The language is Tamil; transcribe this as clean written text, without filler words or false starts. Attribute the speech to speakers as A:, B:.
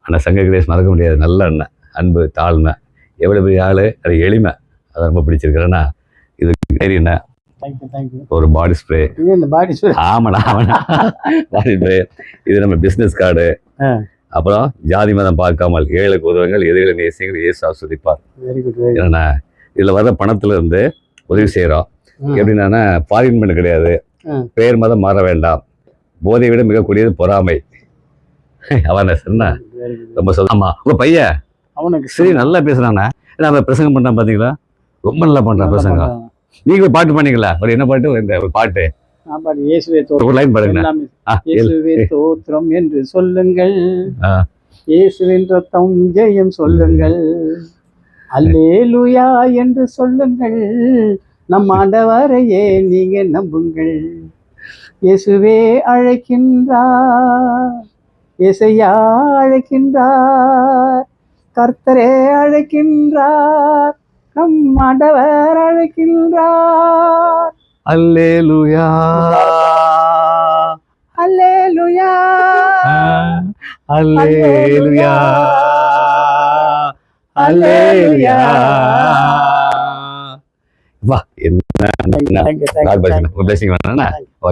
A: ஆனால் சங்க கணேஷ் மறக்க முடியாது. நல்ல அண்ணன், அன்பு, தாழ்மை, எவ்வளோ பெரிய ஆள், அது எளிமை, அதை ரொம்ப பிடிச்சிருக்கிறேன்னா இது சரிண்ணா. ஒரு பாடி ஸ்ப்ரே. ஆமாண்ணா பாடி ஸ்ப்ரே. இது நம்ம பிஸ்னஸ் கார்டு. அப்புறம் ஜாதி மதம் பார்க்காமல் ஏழைக்கு உதவுங்கள், எதிர்களை நேசிங்கள், இயேசு ஆஸ்வதிப்பார். என்னண்ணா இதில் வர்ற பணத்துல இருந்து உதவி செய்கிறோம். எப்படின்னா ஃபாரின் பண்ண கிடையாது, பெயர் மதம் மாற வேண்டாம், போதை விட மிகக்கூடியது பொறாமை. அவர்னஸ் என்ன ரொம்ப ஆமா உங்க பையன் அவனுக்கு சரி நல்லா பேசுறானே. நம்ம பிரசங்கம் பண்றான் பாத்தீங்களா, ரொம்ப நல்லா பண்றான் பிரசங்கம். நீங்களும் பாட்டு பண்ணீங்களா? ஒரு என்ன பாட்டு? இந்த ஒரு பாட்டு ஒரு லைன் பாருங்க.
B: இயேசுவே தோத்திரம் என்று சொல்லுங்கள், இயேசுவின் ரத்தம் ஜெயம் சொல்லுங்கள், அல்லேலூயா என்று சொல்லுங்கள், நம் ஆண்டவரையே நீங்க நம்புங்கள். இயேசுவே அழைக்கின்றார், இயேசையா அழைக்கின்றார், கர்த்தரே அழைக்கின்றார், நம் ஆண்டவர் அழைக்கின்றார்.
A: அல்லேலூயா
B: அல்லேலூயா
A: அல்லேலூயா அல்லேலூயா. வா என்ன God bless you.